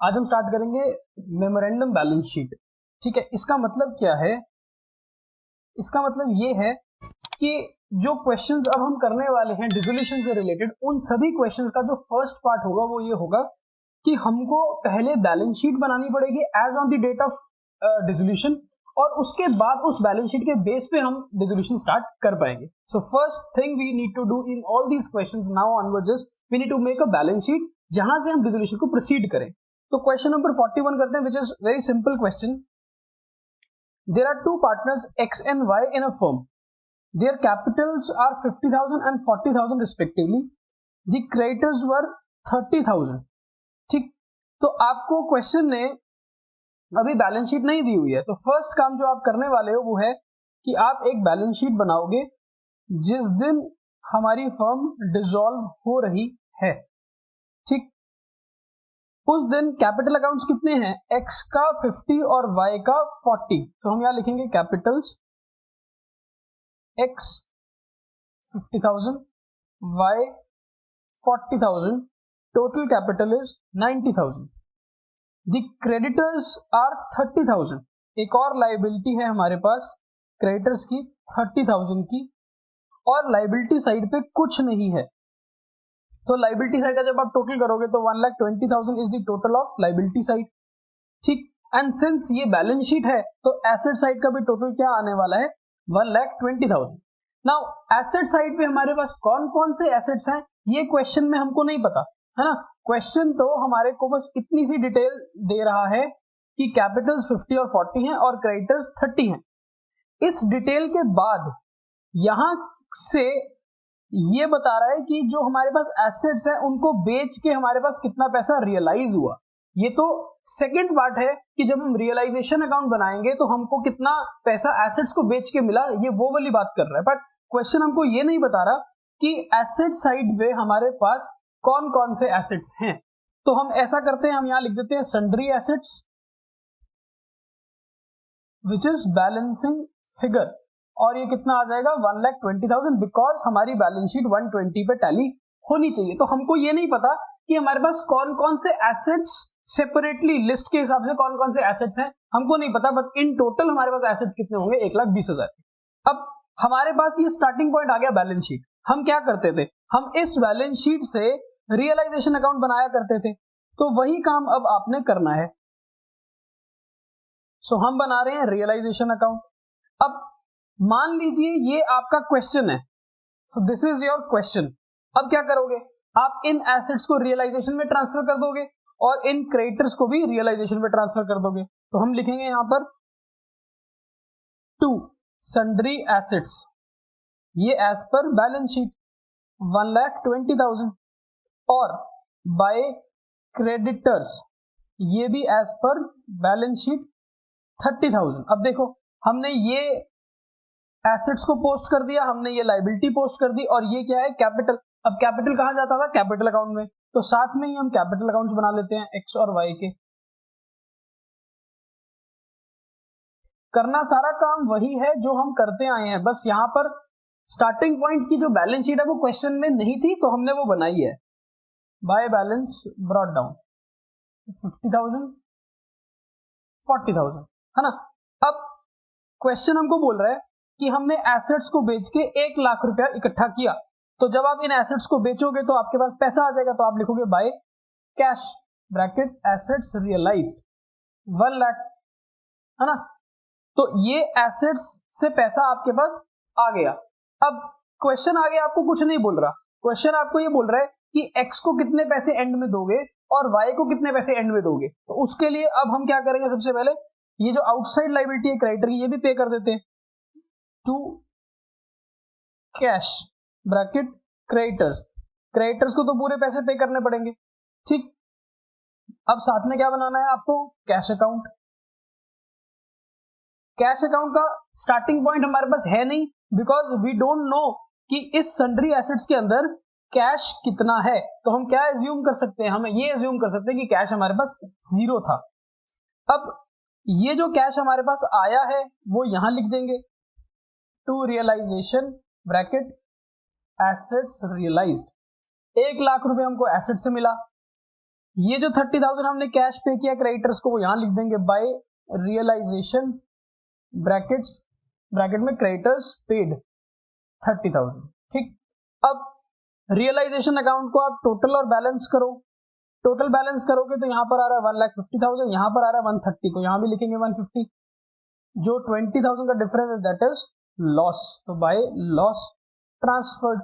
आज हम स्टार्ट करेंगे मेमोरेंडम बैलेंस शीट। ठीक है, इसका मतलब क्या है? इसका मतलब ये है कि जो क्वेश्चंस अब हम करने वाले हैं डिसोल्यूशन से रिलेटेड, उन सभी क्वेश्चंस का जो फर्स्ट पार्ट होगा वो ये होगा कि हमको पहले बैलेंस शीट बनानी पड़ेगी as on the date of dissolution, और उसके बाद उस बैलेंस शीट के बेस पे हम डिसोल्यूशन स्टार्ट कर पाएंगे। So first thing we need to do in all these questions now onwards is we need to make a balance sheet जहां से हम डिसोल्यूशन को प्रोसीड करें। तो क्वेश्चन नंबर 41 करते हैं, which is very simple question. There are two partners X and Y in a firm. Their capitals are 50,000 and 40,000 respectively. The creditors were 30,000. ठीक, तो आपको क्वेश्चन ने अभी बैलेंस शीट नहीं दी हुई है, तो फर्स्ट काम जो आप करने वाले हो वो है कि आप एक बैलेंस शीट बनाओगे जिस दिन हमारी फर्म डिसॉल्व हो रही है। ठीक, उस दिन कैपिटल अकाउंट्स कितने हैं? एक्स का 50 और वाई का 40। तो हम यहां लिखेंगे Capitals x 50,000, y 40,000, total capital is 90,000. The creditors are 30,000. एक और लाइबिलिटी है हमारे पास क्रेडिटर्स की 30,000 की, और लाइबिलिटी साइड पे कुछ नहीं है। तो लाइबिलिटी साइड का जब आप टोटल करोगे तो 1,20,000 is the total of liability side. ठीक, एंड सिंस ये बैलेंस शीट है तो एसेट साइड का भी टोटल क्या आने वाला है? 1,20,000। नाउ एसेट साइड पे हमारे पास कौन कौन से एसेट्स हैं ये क्वेश्चन में हमको नहीं पता है ना। क्वेश्चन तो हमारे को बस इतनी सी डिटेल दे रहा है कि कैपिटल्स 50 और 40 हैं और क्रेडिटर्स 30 हैं। इस डिटेल के बाद यहां से ये बता रहा है कि जो हमारे पास एसेट्स हैं उनको बेच के हमारे पास कितना पैसा रियलाइज हुआ। ये तो सेकंड पार्ट है कि जब हम रियलाइजेशन अकाउंट बनाएंगे तो हमको कितना पैसा एसेट्स को बेच के मिला, ये वो वाली बात कर रहा है। बट क्वेश्चन हमको ये नहीं बता रहा कि एसेट साइड पे हमारे पास कौन कौन से एसेट्स हैं। तो हम ऐसा करते हैं, हम यहां लिख देते हैं sundry assets which is balancing figure, और ये कितना आ जाएगा? 1,20,000, बिकॉज हमारी बैलेंस शीट 120 पे टैली होनी चाहिए। तो हमको ये नहीं पता कि हमारे पास कौन कौन से एसेट्स सेपरेटली लिस्ट के हिसाब से कौन कौन से एसेट्स हैं, हमको नहीं पता, बट इन टोटल हमारे पास एसेट्स कितने होंगे? 1,20,000। अब हमारे पास ये स्टार्टिंग पॉइंट आ गया बैलेंस शीट। हम क्या करते थे? हम इस बैलेंस शीट से रियलाइजेशन अकाउंट बनाया करते थे, तो वही काम अब आपने करना है। सो हम बना रहे हैं रियलाइजेशन अकाउंट। अब मान लीजिए ये आपका क्वेश्चन है, so this is your question. अब क्या करोगे? आप इन एसेट्स को रियलाइजेशन में ट्रांसफर कर दोगे और इन क्रेडिटर्स को भी रियलाइजेशन में ट्रांसफर कर दोगे। तो हम लिखेंगे यहां पर टू सन्ड्री एसेट्स, ये एज पर बैलेंस शीट 1,20,000, और बाय क्रेडिटर्स ये भी एज पर बैलेंस शीट 30,000। अब देखो, हमने ये एसेट्स को पोस्ट कर दिया, हमने ये लाइबिलिटी पोस्ट कर दी, और ये क्या है? कैपिटल। अब कैपिटल कहां जाता था? कैपिटल अकाउंट में। तो साथ में ही हम कैपिटल अकाउंट्स बना लेते हैं एक्स और वाई के। करना सारा काम वही है जो हम करते आए हैं, बस यहां पर स्टार्टिंग पॉइंट की जो बैलेंस शीट है वो क्वेश्चन में नहीं थी, तो हमने वो बनाई है। बाय बैलेंस ब्रॉट डाउन 50,000 40,000, है ना। अब क्वेश्चन हमको बोल रहा है कि हमने एसेट्स को बेच के 1,00,000 रुपया इकट्ठा किया। तो जब आप इन एसेट्स को बेचोगे तो आपके पास पैसा आ जाएगा, तो आप लिखोगे by cash bracket assets realized 1,00,000, है ना। तो ये एसेट्स से पैसा आपके पास आ गया। अब क्वेश्चन आगे आपको कुछ नहीं बोल रहा, क्वेश्चन आपको ये बोल रहा है कि एक्स को कितने पैसे एंड में दोगे और वाई को कितने पैसे एंड में दोगे। तो उसके लिए अब हम क्या करेंगे? सबसे पहले ये जो आउटसाइड लायबिलिटी है क्रेडिटर की, ये भी पे कर देते हैं to cash bracket creditors. Creditors को तो पूरे पैसे पे करने पड़ेंगे। ठीक, अब साथ में क्या बनाना है आपको? Cash account. कैश अकाउंट का स्टार्टिंग पॉइंट हमारे पास है नहीं, बिकॉज वी डोंट नो कि इस सन्ड्री एसेट्स के अंदर कैश कितना है। तो हम क्या एज्यूम कर सकते हैं? हम ये एज्यूम कर सकते हैं कि कैश हमारे पास 0 था। अब ये जो कैश हमारे पास आया है वो यहां लिख देंगे to realisation bracket assets realized. 1,00,000 रुपए हमको एसेट से मिला, ये जो 30,000 हमने कैश पे किया क्रेडिटर्स को, वो यहां लिख देंगे बाय रियलाइजेशन ब्रैकेट में क्रेडिटर्स पेड 30,000। ठीक, अब रियलाइजेशन अकाउंट को आप टोटल और बैलेंस करो। टोटल बैलेंस करोगे तो यहां पर आ रहा है 1,50,000, यहां पर आ रहा है 130, तो यहां भी लिखेंगे 150। जो 20,000 का डिफरेंस है दैट इज लॉस, तो by loss transferred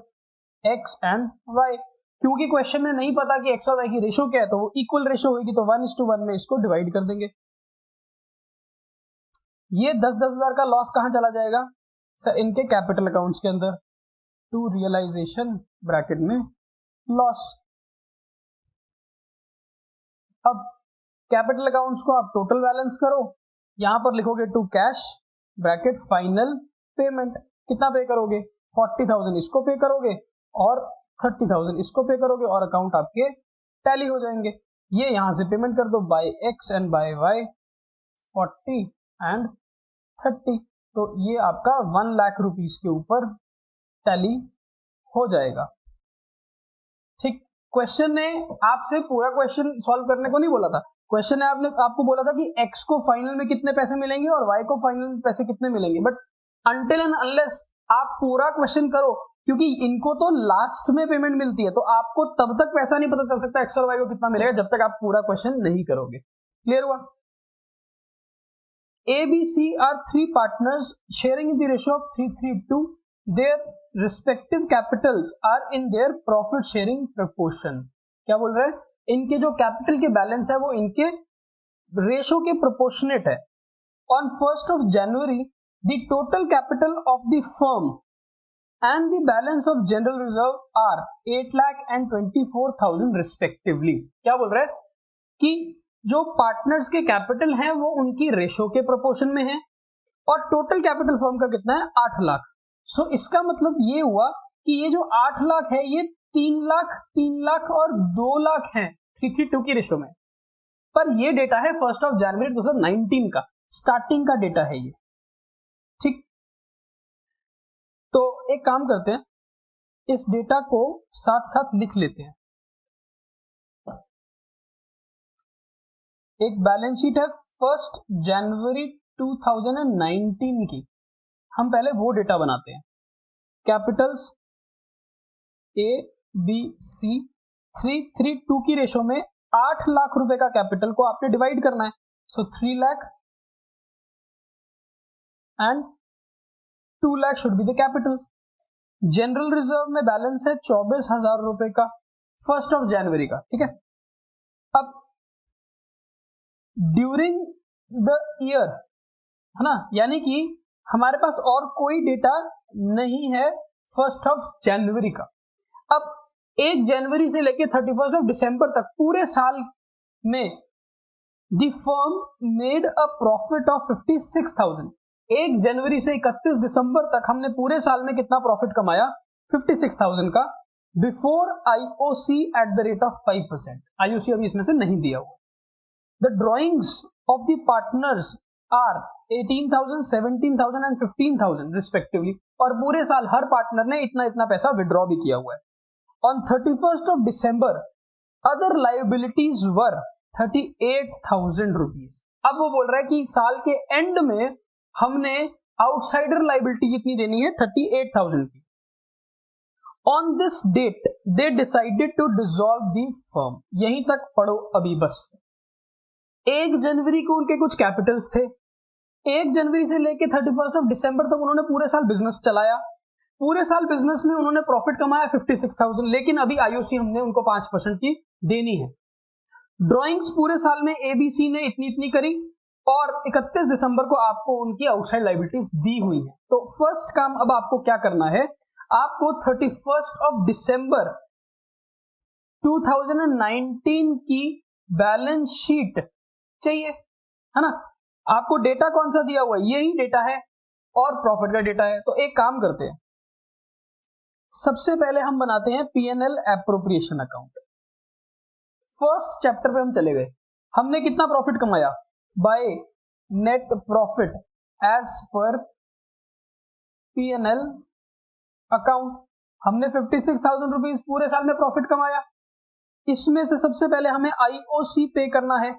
X and Y. क्योंकि क्वेश्चन में नहीं पता कि एक्स और वाई की रेशो क्या है, तो वो इक्वल रेशो होगी, तो 1:1 में इसको डिवाइड कर देंगे। ये 10,000 का लॉस कहां चला जाएगा सर? इनके कैपिटल अकाउंट्स के अंदर, टू रियलाइजेशन ब्रैकेट में लॉस। अब कैपिटल अकाउंट्स को आप टोटल बैलेंस करो, यहां पर लिखोगे to cash bracket final payment. कितना पे करोगे? 40,000 इसको पे करोगे और 30,000 इसको पे करोगे और अकाउंट आपके टैली हो जाएंगे। ये यहां से पेमेंट कर दो by X and by Y 40 and 30, तो ये आपका 1 लाख रुपीस के ऊपर टैली हो जाएगा। ठीक, क्वेश्चन ने आपसे पूरा क्वेश्चन सॉल्व करने को नहीं बोला था। क्वेश्चन ने आपको बोला था कि x को फाइनल में कितने पैसे मिलेंगे और y को फाइनल में पैसे कितने मिलेंगे, बट अनटिल एंड अनलेस आप पूरा क्वेश्चन करो, क्योंकि इनको तो लास्ट में पेमेंट मिलती है, तो आपको तब तक पैसा नहीं पता चल सकता x और y को कितना मिलेगा जब तक आप पूरा क्वेश्चन नहीं करोगे। क्लियर हुआ? A, B, C are 3 partners sharing in the ratio of 3:3:2. Their respective capitals are in their profit sharing proportion. क्या बोल रहे हैं? इनके जो कैपिटल के बैलेंस है वो इनके रेशो के प्रोपोर्शनेट है। On 1st of January, the total capital of the firm and the balance of general reserve are 8 lakh and 24,000 respectively. क्या बोल रहे हैं कि जो पार्टनर्स के कैपिटल हैं वो उनकी रेशो के प्रोपोर्शन में है और टोटल कैपिटल फर्म का कितना है? 8 लाख। सो इसका मतलब ये हुआ कि ये जो 8 लाख है ये 3 लाख, 3 लाख और 2 लाख है 3:2 की रेशो में। पर ये डेटा है 1 जनवरी 2019 का, स्टार्टिंग का डेटा है ये। ठीक, तो एक काम करते हैं, इस डेटा को साथ साथ लिख लेते हैं। एक बैलेंस शीट है 1 जनवरी 2019 की, हम पहले वो डेटा बनाते हैं। कैपिटल्स ए बी सी 3:2 की रेशो में 8 लाख रुपए का कैपिटल को आपने डिवाइड करना है, सो 3 lakh and 2 lakh should be the Capitals. General reserve में बैलेंस है 24,000 रुपए का 1 जनवरी का। ठीक है, अब ड्यूरिंग द ईयर, है ना, यानी कि हमारे पास और कोई डेटा नहीं है 1 जनवरी का। अब 1 जनवरी से लेके 31 दिसंबर तक पूरे साल में the firm made a profit of 56,000। 1 जनवरी से 31 दिसंबर तक हमने पूरे साल में कितना प्रॉफिट कमाया? 56,000 का, before IOC at the rate of 5%। IOC अभी इसमें से नहीं दिया हुआ। The drawings of the partners are 18,000, 17,000 and 15,000 respectively, और पूरे साल हर पार्टनर ने इतना इतना पैसा विड्रॉ भी किया हुआ है। On 31 December, other liabilities were 38,000 rupees। अब वो बोल रहा है कि साल के एंड में हमने आउटसाइडर लाइबिलिटी कितनी देनी है? 38,000 की। On this date, they decided to dissolve the firm। यहीं तक पढ़ो अभी बस। 1 जनवरी को उनके कुछ कैपिटल्स थे, 1 जनवरी से लेके 31 दिसंबर तक उन्होंने पूरे साल बिजनेस चलाया, पूरे साल बिजनेस में उन्होंने प्रॉफिट कमाया 56,000, लेकिन अभी आईओसी हमने उनको 5% की देनी है। ड्रॉइंग्स पूरे साल में एबीसी ने इतनी इतनी करी और 31 दिसंबर को आपको उनकी आउटसाइड लायबिलिटीज दी हुई है। तो फर्स्ट काम अब आपको क्या करना है, आपको 31 दिसंबर 2019 की बैलेंस शीट चाहिए, है ना। आपको डेटा कौन सा दिया हुआ है? यही डेटा है और प्रॉफिट का डेटा है। तो एक काम करते हैं, सबसे पहले हम बनाते हैं PNL appropriation account. First chapter पे हम चले गए, हमने कितना प्रॉफिट कमाया? By net profit as per PNL account. हमने 56,000 रुपीज पूरे साल में प्रॉफिट कमाया, इसमें से सबसे पहले हमें आईओसी पे करना है,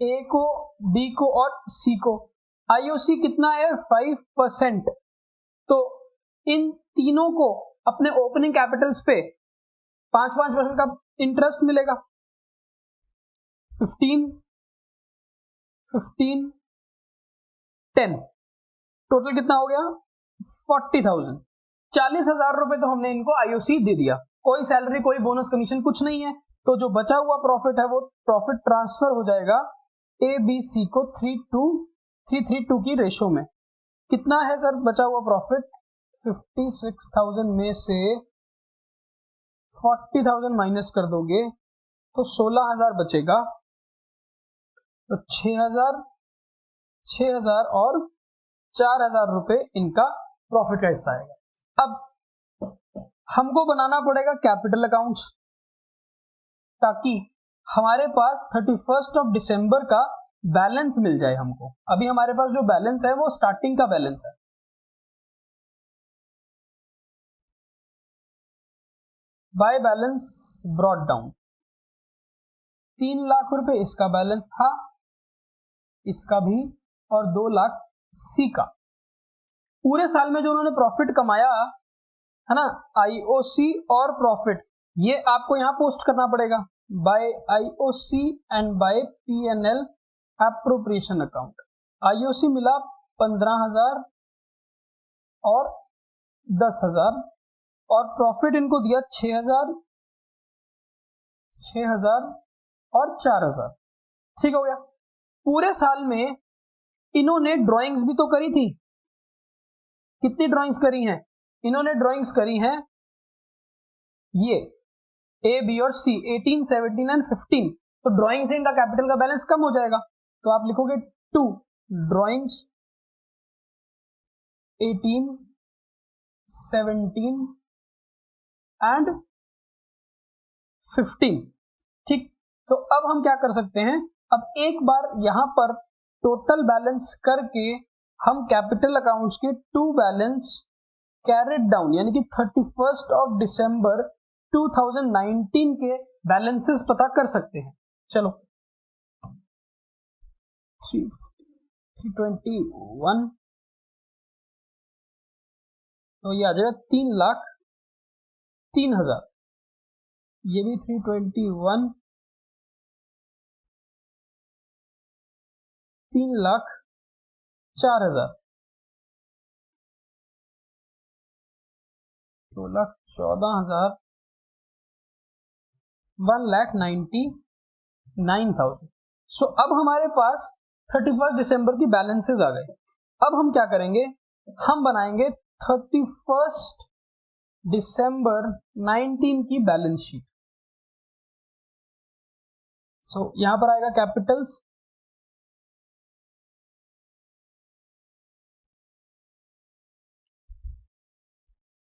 ए को, बी को और सी को। आईओसी कितना है 5%, तो इन तीनों को अपने ओपनिंग कैपिटल्स पे 5-5% का इंटरेस्ट मिलेगा। 15, 10 टोटल कितना हो गया 40,000। 40,000 रुपए तो हमने इनको आईओसी दे दिया, कोई सैलरी कोई बोनस कमीशन कुछ नहीं है, तो जो बचा हुआ प्रॉफिट है वो प्रॉफिट ट्रांसफर हो जाएगा ए बी सी को 3:2 की रेशो में। कितना है सर बचा हुआ प्रॉफिट? 56,000 में से 40,000 माइनस कर दोगे तो 16,000 बचेगा, तो 6,000 और 4,000 रुपए इनका प्रॉफिट का हिस्सा आएगा। अब हमको बनाना पड़ेगा कैपिटल अकाउंट्स, ताकि हमारे पास 31 दिसंबर का बैलेंस मिल जाए हमको। अभी हमारे पास जो बैलेंस है वो स्टार्टिंग का बैलेंस है। Bye balance brought down 3 lakh रुपए इसका बैलेंस था, इसका भी, और 2 लाख सी का। पूरे साल में जो उन्होंने प्रॉफिट कमाया है ना, आईओसी और प्रॉफिट, ये आपको यहां पोस्ट करना पड़ेगा by IOC and by PNL appropriation account. IOC मिला 15,000 और 10,000, और प्रॉफिट इनको दिया 6,000 और 4,000। ठीक हो गया। पूरे साल में इन्होंने ड्राइंग्स भी तो करी थी। कितनी ड्राइंग्स करी हैं इन्होंने? ड्राइंग्स करी हैं ये ए बी और सी 18, 17 एंड 15। तो ड्राइंग से इनका कैपिटल का बैलेंस कम हो जाएगा, तो आप लिखोगे 2 ड्राइंग्स 18, 17 एंड 15। ठीक, तो अब हम क्या कर सकते हैं, अब एक बार यहां पर टोटल बैलेंस करके हम कैपिटल अकाउंट्स के 2 बैलेंस कैरेड डाउन यानी कि 31 दिसंबर 2019 के बैलेंसेस पता कर सकते हैं। चलो 321, तो ये आ जाएगा 3,03,000। ये भी 321, 3,04,000, 2,14,000, 1,99,000। सो अब हमारे पास 31 दिसंबर की बैलेंसेस आ गए। अब हम क्या करेंगे, हम बनाएंगे 31 दिसंबर 19 की बैलेंस शीट। सो यहां पर आएगा कैपिटल्स,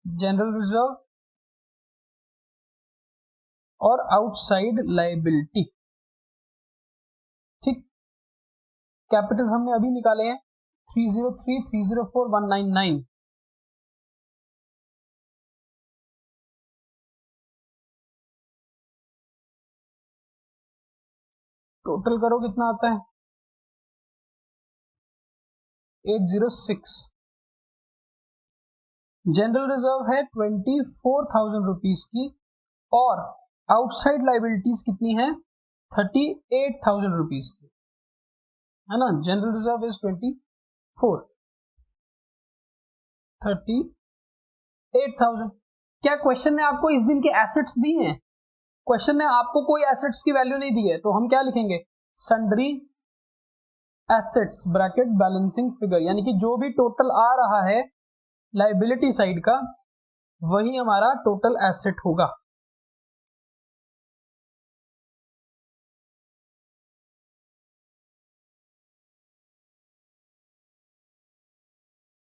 जनरल रिजर्व और आउटसाइड लायबिलिटी। ठीक, कैपिटल्स हमने अभी निकाले हैं 303, 304, 199। टोटल करो कितना आता है 806। जनरल रिजर्व है 24,000 रुपीज की, और आउटसाइड लायबिलिटीज कितनी है 38,000 रुपीज की, है ना। General reserve is 38,000। क्या क्वेश्चन ने आपको इस दिन के एसेट्स दिए हैं? क्वेश्चन ने आपको कोई एसेट्स की वैल्यू नहीं दी है, तो हम क्या लिखेंगे, sundry assets bracket balancing figure, यानी कि जो भी टोटल आ रहा है लायबिलिटी साइड का वही हमारा टोटल एसेट होगा।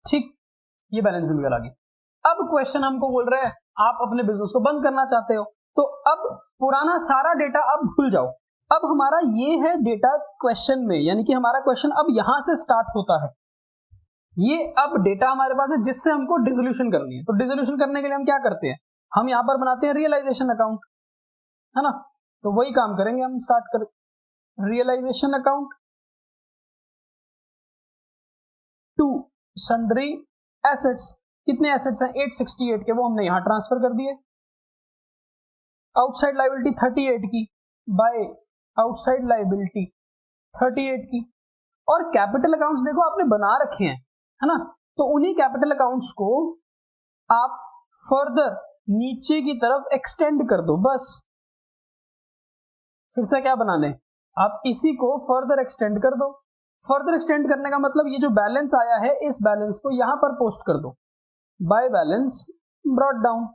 ठीक, ये बैलेंसिंग फिगर आ गई। अब क्वेश्चन हमको बोल रहे हैं आप अपने बिजनेस को बंद करना चाहते हो, तो अब पुराना सारा डेटा अब भूल जाओ। अब हमारा ये है डेटा क्वेश्चन में, यानी कि हमारा क्वेश्चन अब यहां से स्टार्ट होता है। ये अब डेटा हमारे पास है जिससे हमको डिसोल्यूशन करनी है। तो डिसोल्यूशन करने के लिए हम क्या करते हैं, हम यहां पर बनाते हैं रियलाइजेशन अकाउंट, है ना। तो वही काम करेंगे हम, स्टार्ट कर realization account to sundry assets. कितने एसेट्स हैं? 868 के, वो हमने यहां ट्रांसफर कर दिए। आउटसाइड लायबिलिटी 38 की बाय आउटसाइड लायबिलिटी 38 की। और कैपिटल अकाउंट्स देखो आपने बना रखे हैं, है ना, तो उन्हीं कैपिटल अकाउंट्स को आप फर्दर नीचे की तरफ एक्सटेंड कर दो बस। फिर से क्या बना लें, आप इसी को फर्दर एक्सटेंड कर दो। फर्दर एक्सटेंड करने का मतलब ये जो बैलेंस आया है इस बैलेंस को यहां पर पोस्ट कर दो, बाय बैलेंस ब्रॉट डाउन।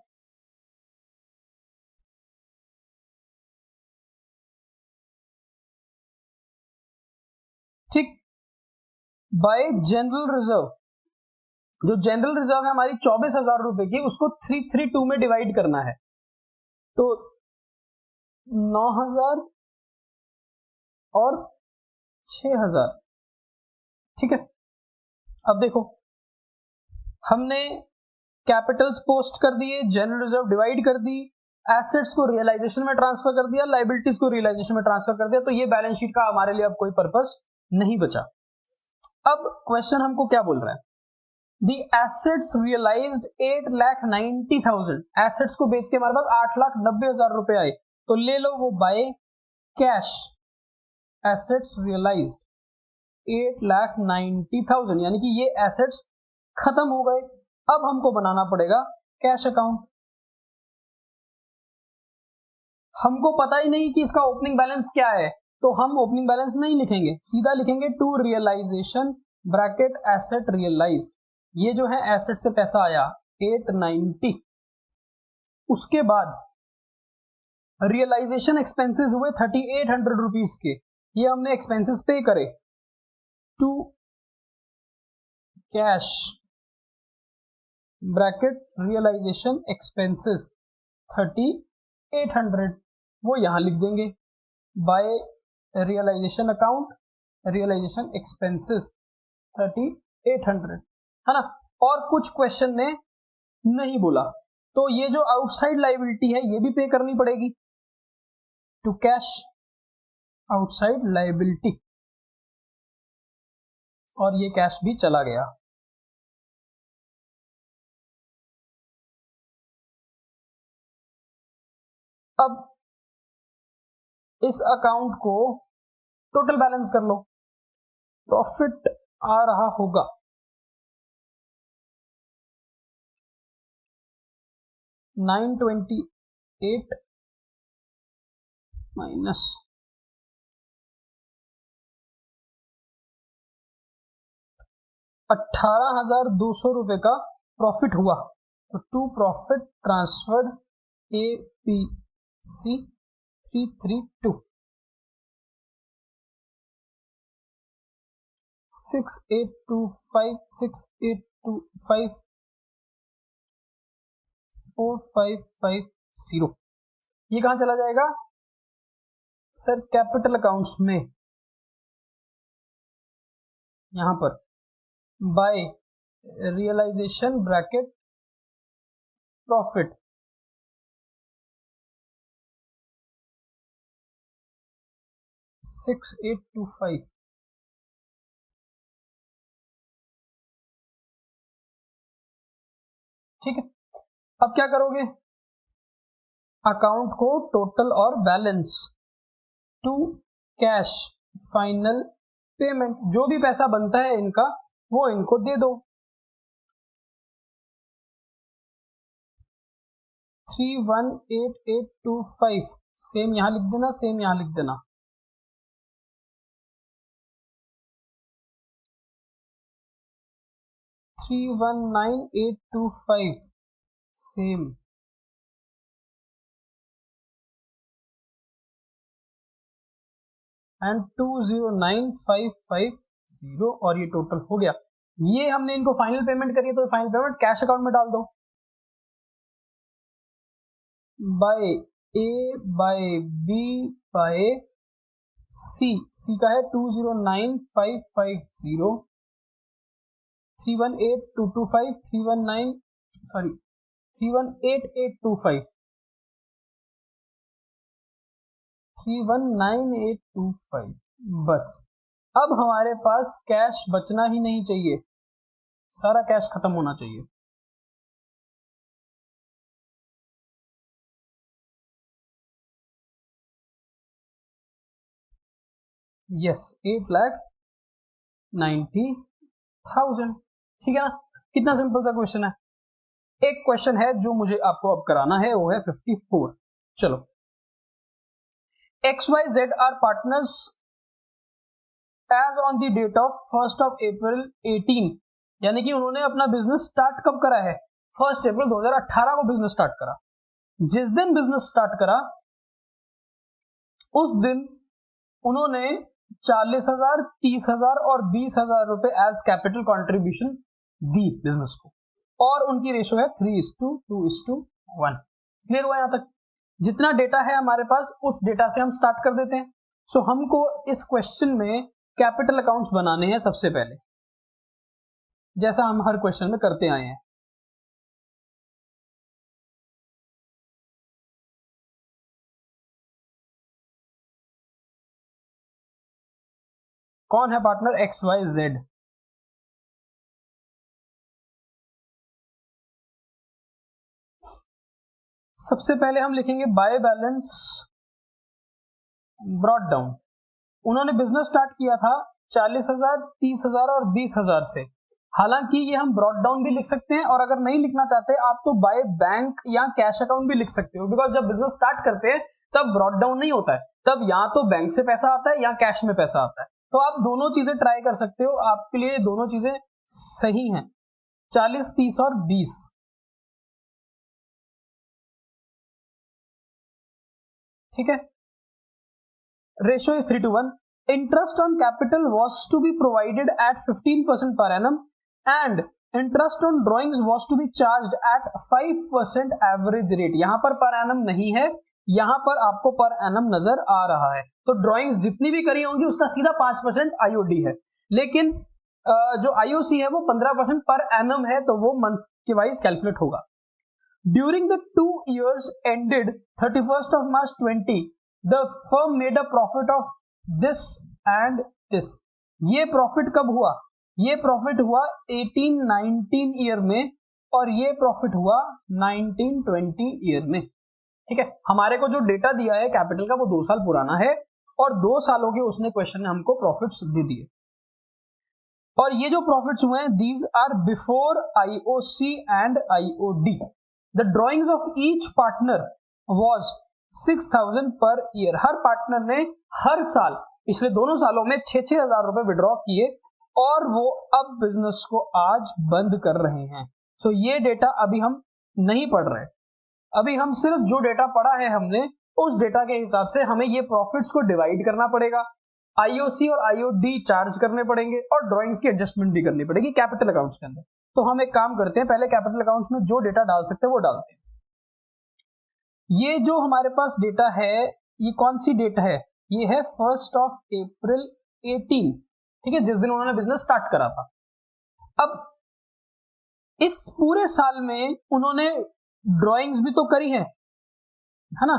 ठीक, बाय जनरल रिजर्व, जो जनरल रिजर्व है हमारी 24,000 रुपए की, उसको 332 में डिवाइड करना है, तो 9,000 और 6,000। ठीक है, अब देखो हमने कैपिटल्स पोस्ट कर दिए, जनरल रिजर्व डिवाइड कर दी, एसेट्स को रियलाइजेशन में ट्रांसफर कर दिया, लायबिलिटीज को रियलाइजेशन में ट्रांसफर कर दिया, तो ये बैलेंस शीट का हमारे लिए अब कोई पर्पस नहीं बचा। अब क्वेश्चन हमको क्या बोल रहा है, दी एसेट्स रियलाइज्ड 8,90,000, एसेट्स को बेच के हमारे पास 8,90,000 रुपए आए, तो ले लो वो बाय कैश। एसेट्स रियलाइज्ड 8,90,000, यानी कि ये एसेट्स खत्म हो गए। अब हमको बनाना पड़ेगा कैश अकाउंट। हमको पता ही नहीं कि इसका ओपनिंग बैलेंस क्या है, तो हम ओपनिंग बैलेंस नहीं लिखेंगे, सीधा लिखेंगे to realisation bracket asset realised. ये जो है एसेट से पैसा आया 890, उसके बाद रियलाइजेशन एक्सपेंसेस हुए 3,800 रुपीज के, ये हमने एक्सपेंसेस पे करे to cash bracket realisation expenses 3,800, वो यहां लिख देंगे by realisation account realisation expenses 3,800, है ना। और कुछ क्वेश्चन ने नहीं बोला, तो ये जो आउटसाइड लायबिलिटी है ये भी पे करनी पड़ेगी टू कैश आउटसाइड लायबिलिटी, और ये कैश भी चला गया। अब इस अकाउंट को टोटल बैलेंस कर लो, प्रॉफिट आ रहा होगा 928 माइनस 18,200 रुपए का प्रॉफिट हुआ, तो टू प्रॉफिट ट्रांसफर्ड APC 332 6825 4550, ये कहां चला जाएगा सर? कैपिटल अकाउंट्स में, यहां पर बाय रियलाइजेशन ब्रैकेट प्रॉफिट 6825। ठीक है, अब क्या करोगे, अकाउंट को टोटल और balance to cash final payment, जो भी पैसा बनता है इनका वो इनको दे दो। 318825 सेम यहां लिख देना, सेम यहां लिख देना। 319825 सेम, एंड 209,550, और ये टोटल हो गया। ये हमने इनको फाइनल पेमेंट करी है, तो फाइनल पेमेंट कैश अकाउंट में डाल दो बाय ए बाय बी बाय सी। सी का है 209,550, 318,225 318,825, 319825। बस अब हमारे पास कैश बचना ही नहीं चाहिए, सारा कैश खत्म होना चाहिए। यस, 8,90,000। ठीक है ना, कितना सिंपल सा क्वेश्चन है। एक क्वेश्चन है जो मुझे आपको अब कराना है, वो है 54। चलो, XYZ are partners as on the date of 1 April 18, यानी कि उन्होंने अपना बिजनेस स्टार्ट कब करा है? 1 अप्रैल 2018 को बिजनेस स्टार्ट करा। जिस दिन बिजनेस स्टार्ट करा उस दिन उन्होंने 40,000, 30,000 और 20,000 रुपए एज कैपिटल कंट्रीब्यूशन दी बिजनेस को, और उनकी रेशो है 3:2:1। क्लियर हुआ यहां तक? जितना डेटा है हमारे पास उस डेटा से हम स्टार्ट कर देते हैं। सो हमको इस क्वेश्चन में कैपिटल अकाउंट्स बनाने हैं सबसे पहले, जैसा हम हर क्वेश्चन में करते आए हैं। कौन है पार्टनर? XYZ। सबसे पहले हम लिखेंगे बाय बैलेंस ब्रॉट डाउन। उन्होंने बिजनेस स्टार्ट किया था 40,000, 30,000 और 20,000 से। हालांकि ये हम ब्रॉट डाउन भी लिख सकते हैं, और अगर नहीं लिखना चाहते आप तो बाय बैंक या कैश अकाउंट भी लिख सकते हो, बिकॉज जब बिजनेस स्टार्ट करते हैं तब ब्रॉट डाउन नहीं होता है, तब या तो बैंक से पैसा आता है या कैश में पैसा आता है। तो आप दोनों चीजें ट्राई कर सकते हो, आपके लिए दोनों चीजें सही हैं। 40, 30 और 20। ठीक है, ratio is 3:1। Interest on capital was to be provided at 15% per annum and interest on drawings was to be charged at 5% average rate। यहां पर per annum नहीं है, यहां पर आपको per annum नजर आ रहा है। तो ड्राइंग्स जितनी भी करी होंगी उसका सीधा 5% IOD है, लेकिन जो IOC है वो 15% per annum है, तो वो मंथ के वाइज कैलकुलेट होगा। During the 2 years ended 31st of March 20, the firm made a profit of this and this। ये प्रॉफिट कब हुआ? ये प्रॉफिट हुआ 18-19 ईयर में, और ये प्रॉफिट हुआ 19-20 ईयर में। ठीक है, हमारे को जो डेटा दिया है कैपिटल का वो 2 साल पुराना है, और 2 सालों के उसने क्वेश्चन ने हमको प्रॉफिट्स दे दिए। और ये जो प्रॉफिट्स हुए हैं these are before IOC and IOD। The drawings of each partner was 6,000 per year. Her partner ने हर साल पिछले दोनों सालों में 6,000 रुपए विड्रॉ किए, और वो अब बिजनेस को आज बंद कर रहे हैं। सो ये डेटा अभी हम नहीं पढ़ रहे, अभी हम सिर्फ जो डेटा पढ़ा है हमने उस डेटा के हिसाब से हमें ये प्रॉफिट्स को डिवाइड करना पड़ेगा, IOC और IOD चार्ज करने पड़ेंगे, और ड्रॉइंग्स की एडजस्टमेंट भी करनी पड़ेगी कैपिटल अकाउंट्स के अंदर। तो हम एक काम करते हैं, पहले कैपिटल अकाउंट्स में जो डेटा डाल सकते हैं वो डालते हैं। ये जो हमारे पास डेटा है, ये कौन सी डेट है? ये है 1 अप्रैल 18। ठीक है, जिस दिन उन्होंने बिजनेस स्टार्ट करा था। अब इस पूरे साल में उन्होंने ड्राइंग्स भी तो करी है ना?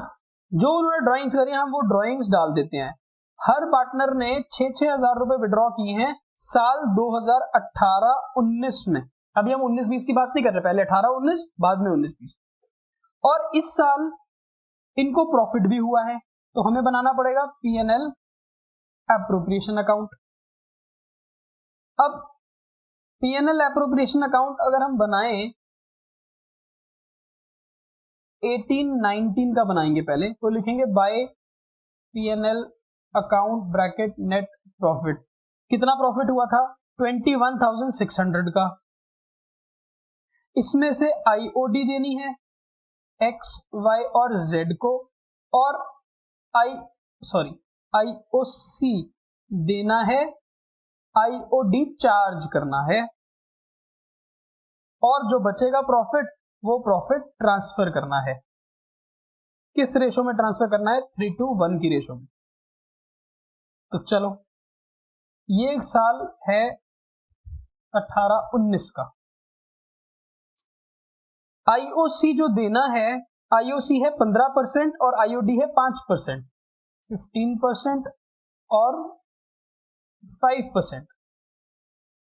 जो उन्होंने ड्राइंग्स करी हैं हम वो ड्राइंग्स डाल देते हैं। हर पार्टनर ने 6,000 रुपए विड्रॉ किए हैं साल 2018-19 में। अभी हम 19-20 की बात नहीं कर रहे, पहले 18-19 बाद में 19-20। और इस साल इनको प्रॉफिट भी हुआ है, तो हमें बनाना पड़ेगा P&L एप्रोप्रिएशन अकाउंट। अब P&L एप्रोप्रिएशन अकाउंट अगर हम बनाएं 18-19 का बनाएंगे पहले, तो लिखेंगे by P&L account bracket net profit. कितना प्रॉफिट हुआ था? 21,600 का। इसमें से IOD देनी है X, Y और Z को, और IOC देना है, IOD चार्ज करना है, और जो बचेगा प्रॉफिट वो प्रॉफिट ट्रांसफर करना है। किस रेशो में ट्रांसफर करना है? 3:1 की रेशो में। तो चलो, ये एक साल है 18-19 का। IOC जो देना है, IOC है 15% और IOD है 5%। 15% और 5%।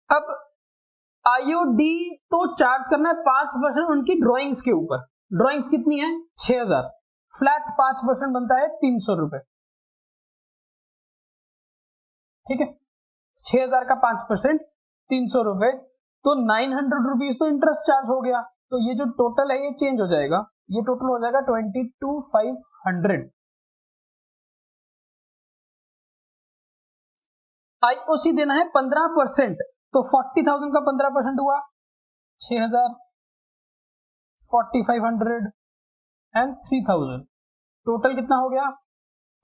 अब आईओडी तो चार्ज करना है 5% उनकी ड्रॉइंग्स के ऊपर। ड्रॉइंग्स कितनी है? 6000। फ्लैट 5% बनता है 300 रुपए। ठीक है, 6000 का 5% 300 रुपए, तो 900 रुपीज तो इंटरेस्ट चार्ज हो गया। तो ये जो टोटल है ये चेंज हो जाएगा, ये टोटल हो जाएगा 22,500। आईओसी देना है 15%, तो 40,000 का 15% हुआ 6000, 4500 एंड 3000, टोटल कितना हो गया?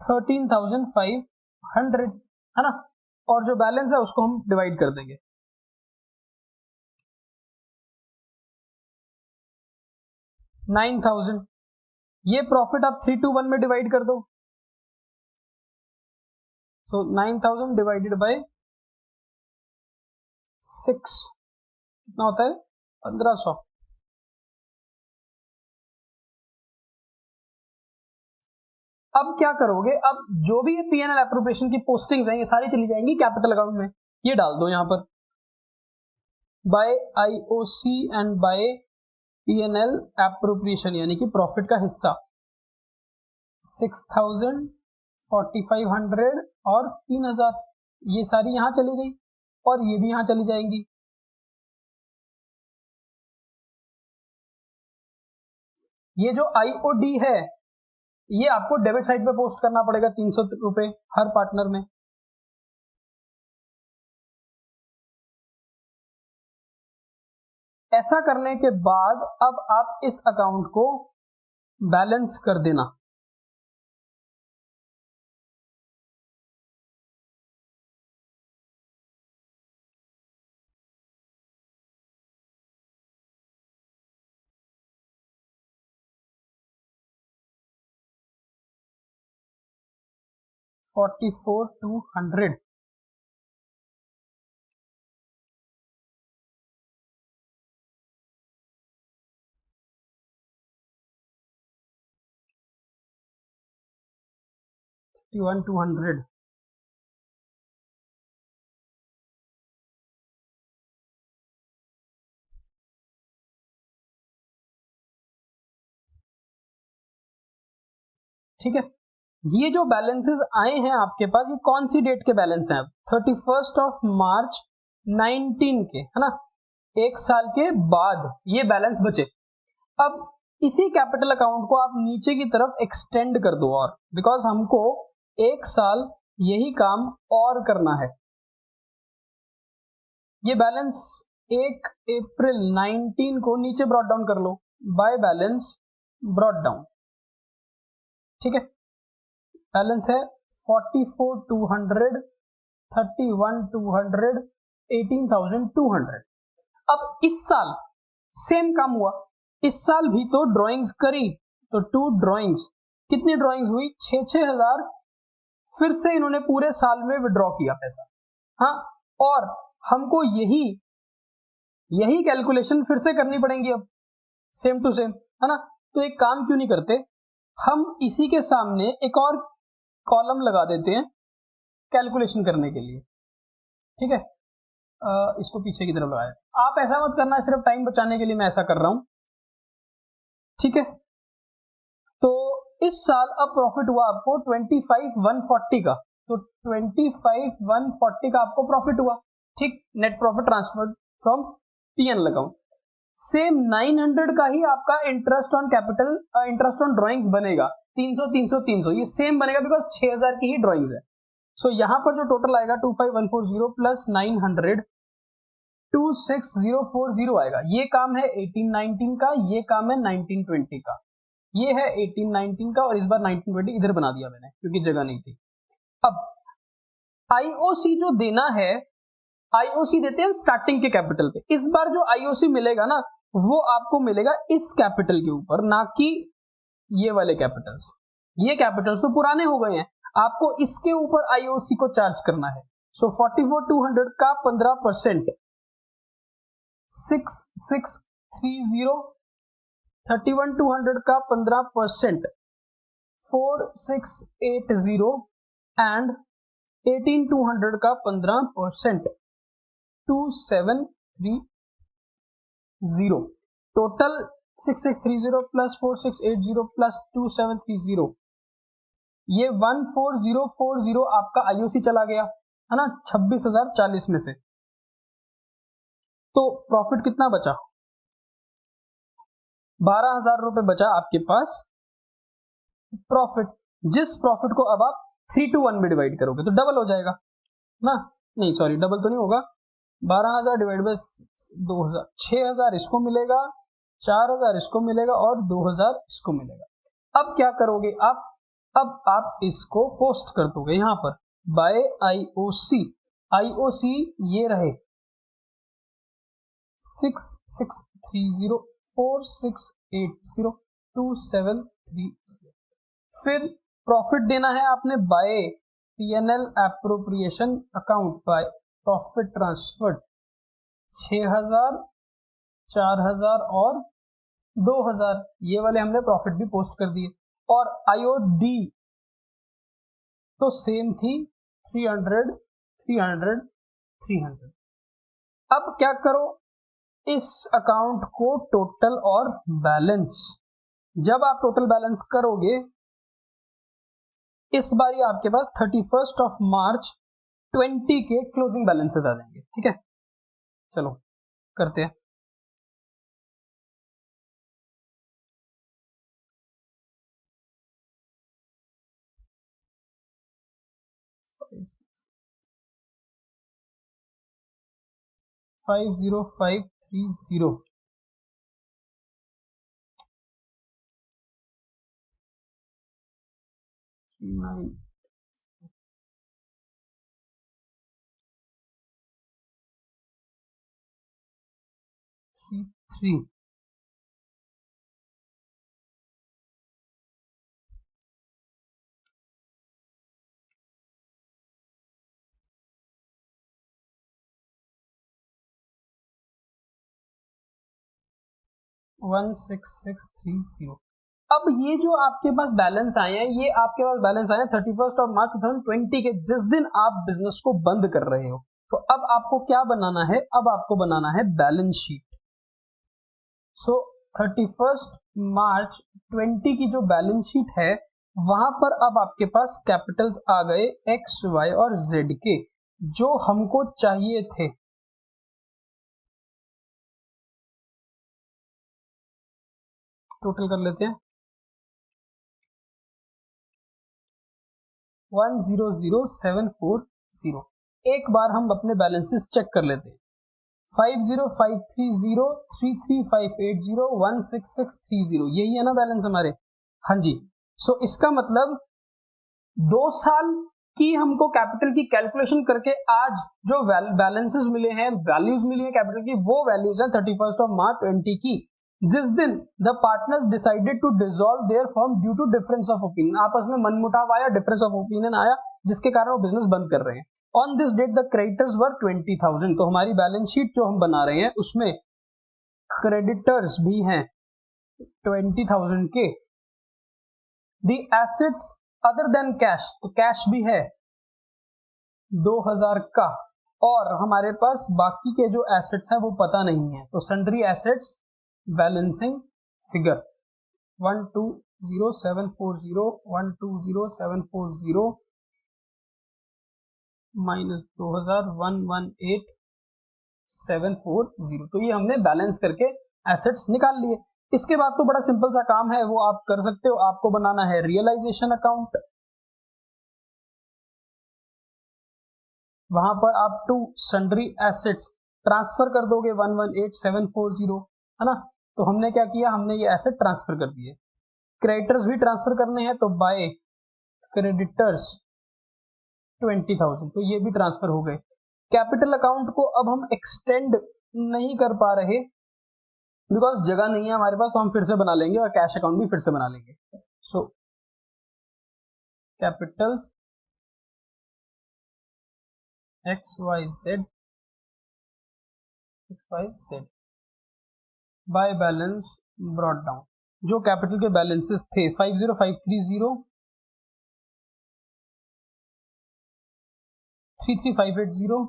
13,500, है ना। और जो बैलेंस है उसको हम डिवाइड कर देंगे। $9,000, ये प्रॉफिट आप 3 to 1 में डिवाइड कर दो। सो 9,000 डिवाइडेड बाय 6 कितना होता है? 1500। अब क्या करोगे? अब जो भी पीएनएल एप्रोप्रिएशन की पोस्टिंग्स हैं ये सारी चली जाएंगी कैपिटल अकाउंट में। ये डाल दो यहां पर, by IOC and by PNL appropriation, यानी कि प्रॉफिट का हिस्सा 6,000, 4,500 और 3,000, ये सारी यहां चली गई और ये भी यहां चली जाएंगी। ये जो आईओडी है ये आपको डेबिट साइड पे पोस्ट करना पड़ेगा 300 रुपए हर पार्टनर में। ऐसा करने के बाद अब आप इस अकाउंट को बैलेंस कर देना। $44,200। $31,200। ठीक है, ये जो बैलेंसेस आए हैं आपके पास ये कौन सी डेट के बैलेंस हैं? 31 मार्च 19 के, है ना। एक साल के बाद ये बैलेंस बचे। अब इसी कैपिटल अकाउंट को आप नीचे की तरफ एक्सटेंड कर दो, और बिकॉज हमको एक साल यही काम और करना है। ये बैलेंस 1 अप्रैल 19 को नीचे ब्रॉट डाउन कर लो, बाय बैलेंस ब्रॉट डाउन। ठीक है, बैलेंस है 44,200, 31,200, 18,200। अब इस साल सेम काम हुआ, इस साल भी तो ड्राइंग्स करी, तो 2 ड्राइंग्स, कितनी ड्राइंग्स हुई? 6,000। फिर से इन्होंने पूरे साल में विड्रॉ किया पैसा। हाँ, और हमको यही कैलकुलेशन फिर से करनी पड़ेगी अब, सेम टू सेम, है ना। तो एक काम क्यों नहीं करते, हम इसी के सामने एक और कॉलम लगा देते हैं कैलकुलेशन करने के लिए। ठीक है, इसको पीछे की तरफ लगाया। आप ऐसा मत करना, सिर्फ टाइम बचाने के लिए मैं ऐसा कर रहा हूं। ठीक है, तो इस साल अब प्रॉफिट हुआ आपको 25,140 का, तो 25,140 का आपको प्रॉफिट हुआ। ठीक, net profit transferred from PNL account. Same 900 का ही आपका interest on capital, interest on drawings बनेगा 300 300 300, ये सेम बनेगा बिकॉज 6,000 की ही ड्राइंग्स है। सो यहां पर जो टोटल आएगा 25,140 प्लस 900 26,040 आएगा। ये काम है 18-19 का, ये काम है 19-20 का, ये है 18-19 का, और इस बार 19-20 इधर बना दिया मैंने क्योंकि जगह नहीं थी। अब आईओसी जो देना है, आईओसी देते हैं स्टार्टिंग के कैपिटल पे। इस बार जो आईओसी मिलेगा ना वो आपको मिलेगा इस कैपिटल के ऊपर, ना कि ये वाले कैपिटल्स। ये कैपिटल्स तो पुराने हो गए हैं, आपको इसके ऊपर आईओसी को चार्ज करना है। सो 44,200 का 15% 6,630, 31,200 का 15% 4680 एंड 18200 का 15%, 2730। टोटल 6630 प्लस 4680 प्लस 2730, ये 14040 आपका आईओसी चला गया है ना 26,040 में से। तो प्रॉफिट कितना बचा? 12,000 रुपए बचा आपके पास प्रॉफिट, जिस प्रॉफिट को अब आप 3 to 1 में डिवाइड करोगे तो डबल हो जाएगा ना, नहीं सॉरी डबल तो नहीं होगा, 12,000 डिवाइड बाय 2,000, 6,000 इसको मिलेगा, 4,000 इसको मिलेगा और 2,000 इसको मिलेगा। अब क्या करोगे आप? अब आप इसको पोस्ट कर दोगे यहां पर बाय आईओसी। आईओसी ये रहे 6630 4680 2730। फिर प्रॉफिट देना है आपने by PNL appropriation account by profit transfer 6,000 4,000 और 2,000, ये वाले हमने प्रॉफिट भी पोस्ट कर दिए। और आईओडी तो सेम थी 300 300 300। अब क्या करो, इस अकाउंट को टोटल और बैलेंस, जब आप टोटल बैलेंस करोगे इस बारी आपके पास 31 ऑफ मार्च 20 के क्लोजिंग बैलेंसेस आ जाएंगे। ठीक है, चलो करते हैं। फाइव 50530 9 3 3 16630। अब ये जो आपके पास बैलेंस आए हैं, ये आपके पास बैलेंस आए हैं 31 ऑफ मार्च 2020 के, जिस दिन आप बिजनेस को बंद कर रहे हो। तो अब आपको क्या बनाना है? अब आपको बनाना है बैलेंस शीट। सो 31 मार्च 20 की जो बैलेंस शीट है वहां पर अब आपके पास कैपिटल्स आ गए एक्स वाई और जेड के, जो हमको चाहिए थे। टोटल कर लेते हैं 100,740। एक बार हम अपने बैलेंसेस चेक कर लेते हैं। 50530 33580 16630, यही है ना बैलेंस हमारे? हाँ जी। सो इसका मतलब 2 साल की हमको कैपिटल की कैलकुलेशन करके आज जो बैलेंसेस मिले हैं, वैल्यूज मिली है कैपिटल की, वो वैल्यूज है 31 ऑफ मार्च 20 की, जिस दिन the partners decided to dissolve their firm due to difference of opinion. आपस में मनमुटाव आया, डिफरेंस ऑफ ओपिनियन आया, जिसके कारण वो बिजनेस बंद कर रहे हैं। On this date the creditors were 20,000। तो हमारी बैलेंस शीट जो हम बना रहे हैं उसमें क्रेडिटर्स भी हैं 20,000 के। The assets other than cash, तो कैश भी है 2,000 का, और हमारे पास बाकी के जो एसेट्स हैं वो पता नहीं है। तो sundry assets balancing figure 120,740 120,740 minus 2,000 118,740। तो ये हमने बैलेंस करके एसेट्स निकाल लिए। इसके बाद तो बड़ा सिंपल सा काम है, वो आप कर सकते हो। आपको बनाना है रियलाइजेशन अकाउंट, वहां पर आप टू सन्ड्री एसेट्स ट्रांसफर कर दोगे 118,740, है ना। तो हमने क्या किया, हमने ये एसेट ट्रांसफर कर दिए। क्रेडिटर्स भी ट्रांसफर करने हैं, तो बाय क्रेडिटर्स 20,000, तो ये भी ट्रांसफर हो गए। कैपिटल अकाउंट को अब हम एक्सटेंड नहीं कर पा रहे बिकॉज जगह नहीं है हमारे पास, तो हम फिर से बना लेंगे और कैश अकाउंट भी फिर से बना लेंगे। So capitals XYZ by balance brought down. जो कैपिटल के बैलेंसेस थे 50530 33,580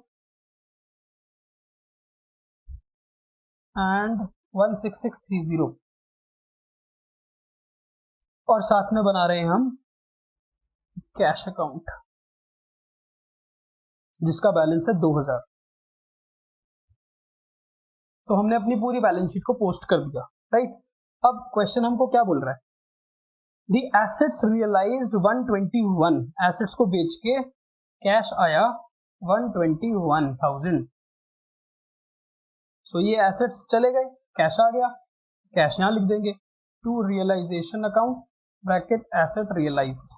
एंड 16630 और साथ में बना रहे हैं हम कैश अकाउंट जिसका बैलेंस है 2000। तो हमने अपनी पूरी बैलेंस शीट को पोस्ट कर दिया, राइट। अब क्वेश्चन हमको क्या बोल रहा है, दी एसेट्स रियलाइज्ड 121, एसेट्स को बेच के कैश आया 121,000। सो ये एसेट्स चले गए, कैश आ गया, कैश यहां लिख देंगे, to realisation account bracket asset realised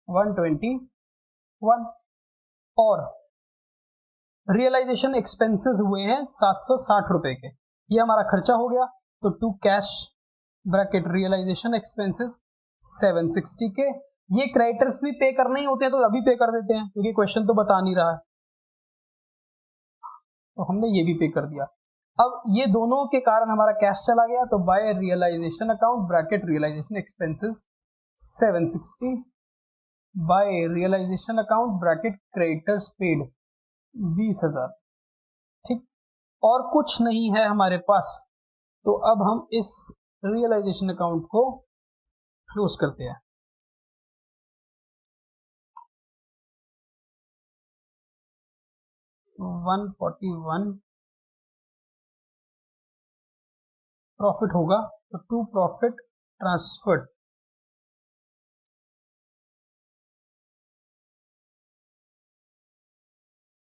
121 और रियलाइजेशन एक्सपेंसेस हुए हैं 760 रुपए के, ये हमारा खर्चा हो गया। तो to cash bracket realisation expenses 760 के, ये क्रेडिटर्स भी पे करने ही होते हैं तो अभी पे कर देते हैं क्योंकि क्वेश्चन तो बता नहीं रहा है, तो हमने ये भी पे कर दिया। अब ये दोनों के कारण हमारा कैश चला गया, तो by realisation account bracket realisation expenses 760 by realisation account bracket creditors paid 20,000। ठीक, और कुछ नहीं है हमारे पास, तो अब हम इस रियलाइजेशन अकाउंट को क्लोज करते हैं। $141 प्रॉफिट होगा, तो टू प्रॉफिट ट्रांसफर्ड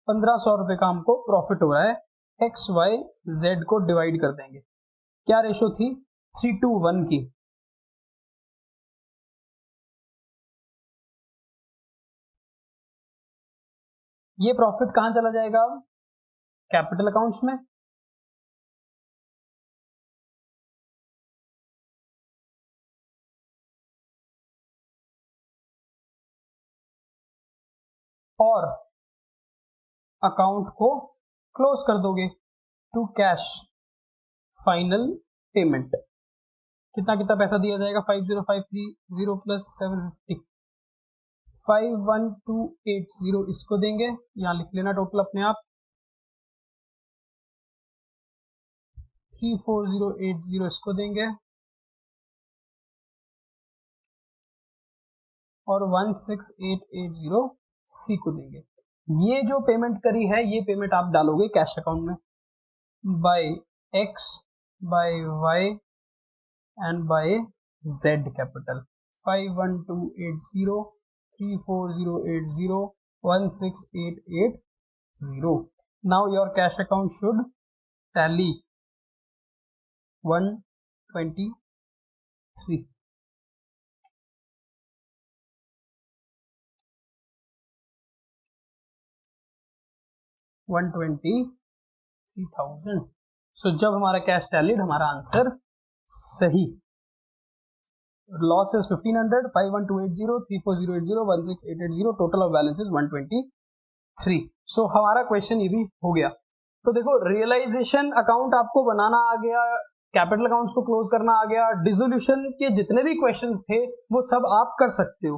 ₹1500 का हमको प्रॉफिट हो रहा है। XYZ को डिवाइड कर देंगे, क्या रेशो थी 3:1 की, ये प्रॉफिट कहां चला जाएगा, अब कैपिटल अकाउंट्स में, और अकाउंट को क्लोज कर दोगे टू कैश फाइनल पेमेंट। कितना कितना पैसा दिया जाएगा, 50,530 प्लस 750, 51280 इसको देंगे, यहां लिख लेना टोटल अपने आप, 34080 इसको देंगे और 16880 सी को देंगे। ये जो पेमेंट करी है ये पेमेंट आप डालोगे कैश अकाउंट में, by x by y and by z capital, 51280 34080 16880। Now your cash account should tally 123 123,000। So जब हमारा कैश टैलीड, हमारा आंसर सही। Loss is 1500, 51280 34080 16880, total of balance is 123। So हमारा क्वेश्चन ये भी हो गया। तो देखो रियलाइजेशन अकाउंट आपको बनाना आ गया, कैपिटल अकाउंट्स को क्लोज करना आ गया, डिसोल्यूशन के जितने भी क्वेश्चंस थे वो सब आप कर सकते हो।